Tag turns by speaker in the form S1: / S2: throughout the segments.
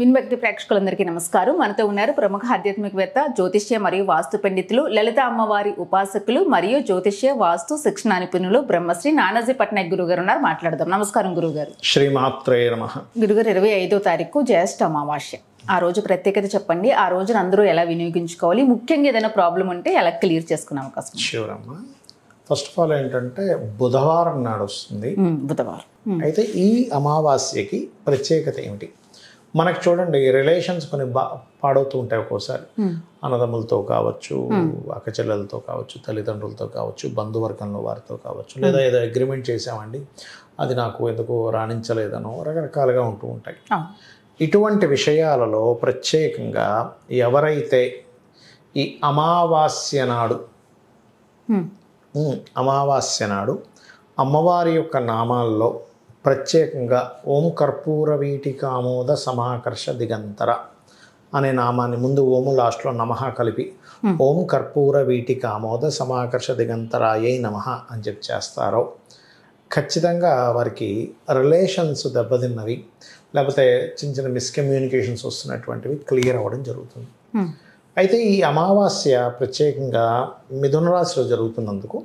S1: విన్భక్తి ప్రేక్షకులందరికీ నమస్కారం. మనతో ఉన్నారు ప్రముఖ ఆధ్యాత్మికవేత్త, జ్యోతిష్య మరియు వాస్తు పండితులు, లలిత అమ్మవారి ఉపాసకులు మరియు జ్యోతిష్య వాస్తు శిక్షణ నిపుణులు బ్రహ్మశ్రీ నానాజీ పట్నాయక్ గురుగారు ఉన్నారు. మాట్లాడదాం. నమస్కారం గురుగారు.
S2: శ్రీమాత్రే నమః.
S1: గురుగారు, 25వ తారీఖు జ్యేష్ఠ అమావాస్య. ఆ రోజు ప్రత్యేకత చెప్పండి. ఆ రోజున అందరూ ఎలా వినియోగించుకోవాలి, ముఖ్యంగా ఏదైనా ప్రాబ్లం ఉంటే ఎలా క్లియర్ చేసుకునే అవకాశం?
S2: షూర్ అమ్మా. ఫస్ట్ ఆఫ్ ఆల్ ఏంటంటే బుధవారం నాడు వస్తుంది.
S1: బుధవారం.
S2: అయితే ఈ అమావాస్యకి ప్రత్యేకత ఏమిటి? మనకు చూడండి, రిలేషన్స్ కొన్ని పాడవుతూ ఉంటాయి ఒక్కోసారి. అన్నదమ్ములతో కావచ్చు, అక్కచెల్లెలతో కావచ్చు, తల్లిదండ్రులతో కావచ్చు, బంధువర్గంలో వారితో కావచ్చు, లేదా ఏదో అగ్రిమెంట్ చేసామండి అది నాకు ఎందుకు రాణించలేదనో రకరకాలుగా ఉంటూ ఉంటాయి. ఇటువంటి విషయాలలో ప్రత్యేకంగా ఎవరైతే ఈ అమావాస్య నాడు అమ్మవారి యొక్క నామాల్లో ప్రత్యేకంగా ఓం కర్పూర వీటికామోద సమాకర్ష దిగంతర అనే నామాన్ని, ముందు ఓము లాస్ట్లో నమః కలిపి ఓం కర్పూర వీటికామోద సమాకర్ష దిగంతరాయై నమః అని చెప్పి చేస్తారో ఖచ్చితంగా వారికి రిలేషన్స్ దెబ్బతిన్నవి, లేకపోతే చిన్న చిన్న మిస్కమ్యూనికేషన్స్ వస్తున్నటువంటివి క్లియర్ అవ్వడం జరుగుతుంది. అయితే ఈ అమావాస్య ప్రత్యేకంగా మిథున రాశిలో జరుగుతున్నందుకు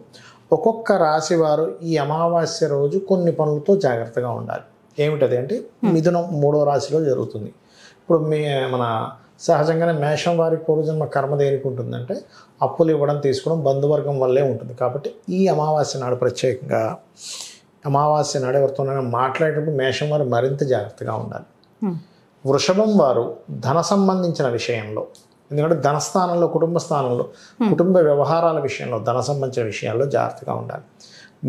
S2: ఒక్కొక్క రాశి వారు ఈ అమావాస్య రోజు కొన్ని పనులతో జాగ్రత్తగా ఉండాలి. ఏమిటది అంటే, మిథునం 3వ రాశిలో జరుగుతుంది. ఇప్పుడు మన సహజంగానే మేషం వారికి పూర్వజన్మ కర్మ దేనికి ఉంటుందంటే అప్పులు ఇవ్వడం తీసుకోవడం బంధువర్గం వల్లే ఉంటుంది. కాబట్టి ఈ అమావాస్య నాడు ప్రత్యేకంగా అమావాస్య నాడు ఎవరితోనైనా మాట్లాడేటప్పుడు మేషం వారు మరింత జాగ్రత్తగా ఉండాలి. వృషభం వారు ధన సంబంధించిన విషయంలో, ఎందుకంటే ధనస్థానంలో, కుటుంబ స్థానంలో, కుటుంబ వ్యవహారాల విషయంలో, ధన సంబంధించిన విషయాల్లో జాగ్రత్తగా ఉండాలి.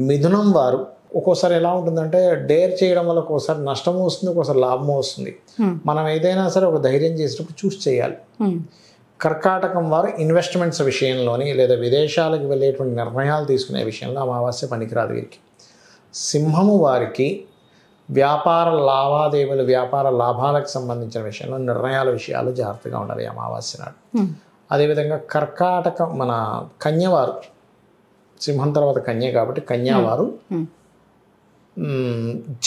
S2: మిథునం వారు ఒక్కోసారి ఎలా ఉంటుందంటే, డేర్ చేయడం వల్ల ఒక్కోసారి నష్టము వస్తుంది, ఒక్కోసారి లాభము వస్తుంది. మనం ఏదైనా సరే ఒక ధైర్యం చేసినప్పుడు చూసి చేయాలి. కర్కాటకం వారు ఇన్వెస్ట్మెంట్స్ విషయంలోని లేదా విదేశాలకు వెళ్ళేటువంటి నిర్ణయాలు తీసుకునే విషయంలో అమావాస్య పనికిరాదు వీరికి. సింహము వారికి వ్యాపార లావాదేవీలు, వ్యాపార లాభాలకు సంబంధించిన విషయంలో, నిర్ణయాల విషయాలు జాగ్రత్తగా ఉండాలి అమావాస్య నాడు. అదేవిధంగా కర్కాటకం మన కన్యవారు, సింహం తర్వాత కన్య కాబట్టి కన్యావారు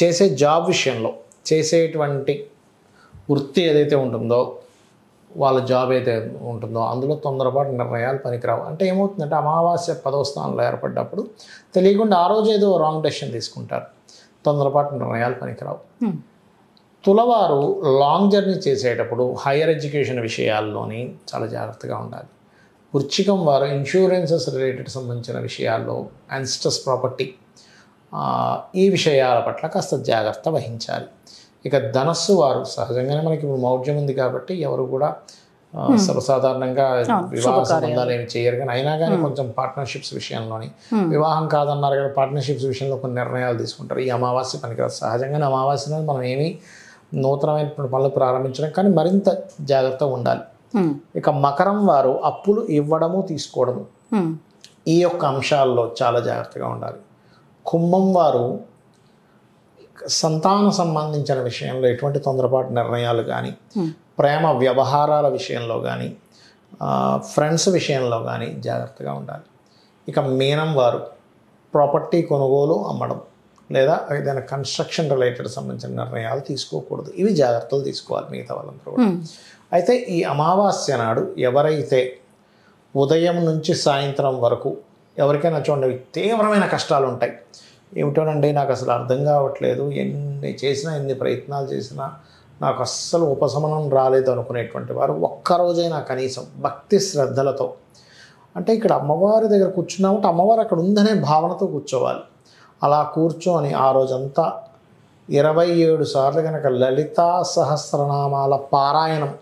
S2: చేసే జాబ్ విషయంలో, చేసేటువంటి వృత్తి ఏదైతే ఉంటుందో, వాళ్ళ జాబ్ అయితే ఉంటుందో అందులో తొందరపాటు నిర్ణయాలు పనికిరావు. అంటే ఏమవుతుందంటే, అమావాస్య 10వ స్థానంలో ఏర్పడ్డప్పుడు తెలియకుండా ఆ రోజు ఏదో రాంగ్ డెసిషన్ తీసుకుంటారు, తొందరపాటు నిర్ణయాలు పనికిరావు. తులవారు లాంగ్ జర్నీ చేసేటప్పుడు హైయర్ ఎడ్యుకేషన్ విషయాల్లోని చాలా జాగ్రత్తగా ఉండాలి. వృశ్చికం వారు ఇన్సూరెన్సెస్ రిలేటెడ్ సంబంధించిన విషయాల్లో, యాన్సిస్టర్స్ ప్రాపర్టీ, ఈ విషయాల పట్ల కాస్త జాగ్రత్త వహించాలి. ఇక ధనస్సు వారు సహజంగానే మనకి ఇప్పుడు మౌఢ్యం ఉంది కాబట్టి ఎవరు కూడా సర్వసాధారణంగా వివాహ సంబంధాలు ఏమి చేయరు. కానీ అయినా కానీ కొంచెం పార్ట్నర్షిప్స్ విషయంలోని, వివాహం కాదన్నారు కదా, పార్ట్నర్షిప్స్ విషయంలో కొన్ని నిర్ణయాలు తీసుకుంటారు. ఈ అమావాస్య పనికిరాదు. సహజంగానే అమావాస్య మనం ఏమీ నూతనమైన పనులు ప్రారంభించడం, కానీ మరింత జాగ్రత్తగా ఉండాలి. ఇక మకరం వారు అప్పులు ఇవ్వడము తీసుకోవడము, ఈ యొక్క అంశాల్లో చాలా జాగ్రత్తగా ఉండాలి. కుంభం వారు సంతాన సంబంధించిన విషయంలో ఎటువంటి తొందరపాటు నిర్ణయాలు కానీ, ప్రేమ వ్యవహారాల విషయంలో కానీ, ఫ్రెండ్స్ విషయంలో కానీ జాగ్రత్తగా ఉండాలి. ఇక మీనం వారు ప్రాపర్టీ కొనుగోలు, అమ్మడం, లేదా ఏదైనా కన్స్ట్రక్షన్ రిలేటెడ్ సంబంధించిన నిర్ణయాలు తీసుకోకూడదు. ఇవి జాగ్రత్తలు తీసుకోవాలి మిగతా వాళ్ళందరూ కూడా. అయితే ఈ అమావాస్య నాడు ఎవరైతే ఉదయం నుంచి సాయంత్రం వరకు, ఎవరికైనా చూడండి తీవ్రమైన కష్టాలు ఉంటాయి, ఏమిటోనండి నాకు అసలు అర్థం కావట్లేదు, ఎన్ని చేసినా, ఎన్ని ప్రయత్నాలు చేసినా నాకు అస్సలు ఉపశమనం రాలేదు అనుకునేటువంటి వారు ఒక్కరోజైనా కనీసం భక్తి శ్రద్ధలతో, అంటే ఇక్కడ అమ్మవారి దగ్గర కూర్చున్నామంటే అమ్మవారు అక్కడ ఉందనే భావనతో కూర్చోవాలి. అలా కూర్చొని ఆ రోజంతా 27 సార్లు కనుక లలితా సహస్రనామాల పారాయణం,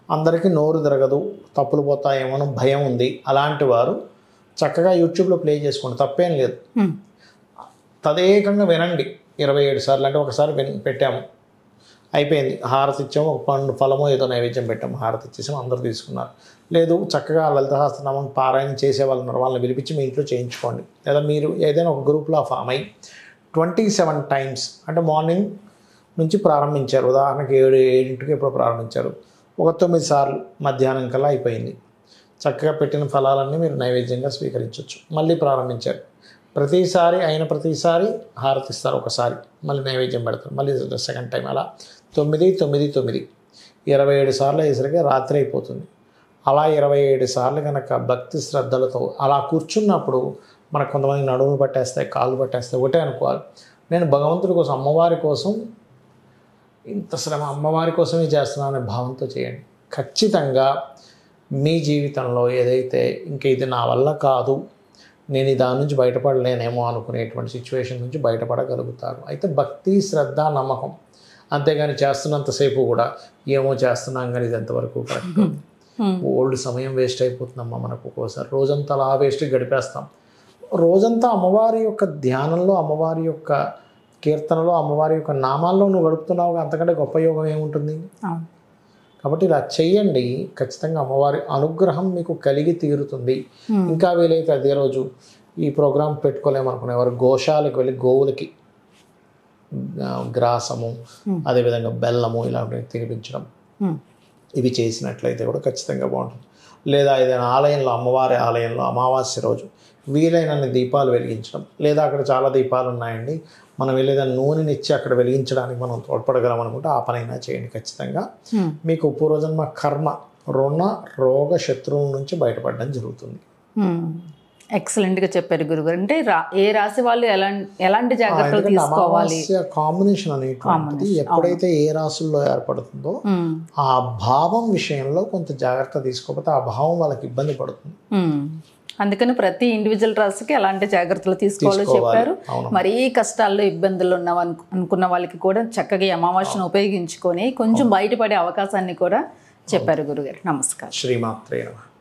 S2: అందరికీ నోరు తిరగదు, తప్పులు పోతాయేమో భయం ఉంది, అలాంటి వారు చక్కగా యూట్యూబ్లో ప్లే చేసుకోండి, తప్పేం లేదు. తదేకంగా వినండి 27 సార్లు. అంటే ఒకసారి పెట్టాము, అయిపోయింది, హారతి ఇచ్చాము, ఒక పండు ఫలమో ఏదో నైవేద్యం పెట్టాము, హారతి ఇచ్చేసాము, అందరూ తీసుకున్నారు. లేదు చక్కగా లలిత సహస్రనామం పారాయణం చేసే వాళ్ళు ఉన్నారు, వాళ్ళని పిలిపించి మీ ఇంట్లో చేయించుకోండి. లేదా మీరు ఏదైనా ఒక గ్రూప్లో ఫామ్ అయ్యి 27 టైమ్స్, అంటే మార్నింగ్ నుంచి ప్రారంభించారు, ఉదాహరణకి 7 ఎప్పుడో ప్రారంభించారు, ఒక 9 సార్లు మధ్యాహ్నం కల్లా అయిపోయింది. చక్కగా పెట్టిన ఫలాలన్నీ మీరు నైవేద్యంగా స్వీకరించవచ్చు. మళ్ళీ ప్రారంభించారు, ప్రతిసారి అయిన ప్రతిసారి హారతిస్తారు, ఒకసారి మళ్ళీ నైవేద్యం పెడతారు, మళ్ళీ సెకండ్ టైం, అలా 9, 9, 9 27 సార్లు అయ్యేసరికి రాత్రి అయిపోతుంది. అలా 27 సార్లు కనుక భక్తి శ్రద్ధలతో అలా కూర్చున్నప్పుడు మనకు కొంతమంది నడుములు పట్టేస్తాయి, కాళ్ళు పట్టేస్తాయి. ఒకటే అనుకోవాలి, నేను భగవంతుడి కోసం, అమ్మవారి కోసం ఇంత శ్రమ అమ్మవారి కోసమే చేస్తున్నాను అనే భావంతో చేయండి. ఖచ్చితంగా మీ జీవితంలో ఏదైతే ఇంక ఇది నా వల్ల కాదు, నేను దాని నుంచి బయటపడలేనేమో అనుకునేటువంటి సిచ్యువేషన్ నుంచి బయటపడగలుగుతారు. అయితే భక్తి, శ్రద్ధ, నమ్మకం, అంతేగాని చేస్తున్నంతసేపు కూడా ఏమో చేస్తున్నాం కానీ ఇది ఎంతవరకు కరెక్ట్, ఓల్డ్ సమయం వేస్ట్ అయిపోతుందమ్మా మనకు. ఒక్కోసారి రోజంతా అలా వేస్ట్ గడిపేస్తాం. రోజంతా అమ్మవారి యొక్క ధ్యానంలో, అమ్మవారి యొక్క కీర్తనలో, అమ్మవారి యొక్క నామాల్లో నువ్వు గడుపుతున్నావు, అంతకంటే గొప్ప యోగం ఏముంటుంది? కాబట్టి ఇలా చెయ్యండి, ఖచ్చితంగా అమ్మవారి అనుగ్రహం మీకు కలిగి తీరుతుంది. ఇంకా వీలైతే అదే రోజు ఈ ప్రోగ్రాం పెట్టుకోలేమనుకునేవారు గోశాలకు వెళ్ళి గోవులకి గ్రాసము, అదేవిధంగా బెల్లము ఇలాంటివి తినిపించడం, ఇవి చేసినట్లయితే కూడా ఖచ్చితంగా బాగుంటుంది. లేదా ఏదైనా ఆలయంలో, అమ్మవారి ఆలయంలో అమావాస్య రోజు వీలైనన్ని దీపాలు వెలిగించడం, లేదా అక్కడ చాలా దీపాలు ఉన్నాయండి, మనం ఏదైనా నూనెని ఇచ్చి అక్కడ వెలిగించడానికి మనం తోడ్పడగలం అనుకుంటే ఆ పనైనా చేయండి. ఖచ్చితంగా మీకు పూర్వజన్మ కర్మ, రుణ, రోగ, శత్రువుల నుంచి బయటపడడం జరుగుతుంది.
S1: ఎక్సలెంట్గా చెప్పారు గురుగారు. అంటే ఏ రాశి వాళ్ళు ఎలాంటి జాగ్రత్తలు తీసుకోవాలి?
S2: కాంబినేషన్ అనేటువంటిది ఎప్పుడైతే ఏ రాశుల్లో ఏర్పడుతుందో ఆ భావం విషయంలో కొంత జాగ్రత్త తీసుకోకపోతే ఆ భావం వాళ్ళకి ఇబ్బంది పడుతుంది.
S1: అందుకని ప్రతి ఇండివిజువల్ రాశికి ఎలాంటి జాగ్రత్తలు తీసుకోవాలో చెప్పారు. మరీ కష్టాల్లో ఇబ్బందులు అనుకున్న వాళ్ళకి కూడా చక్కగా అమావాస్యను ఉపయోగించుకొని కొంచెం బయటపడే అవకాశాన్ని కూడా చెప్పారు గురుగారు. నమస్కారం.
S2: శ్రీమాత్రే నమః.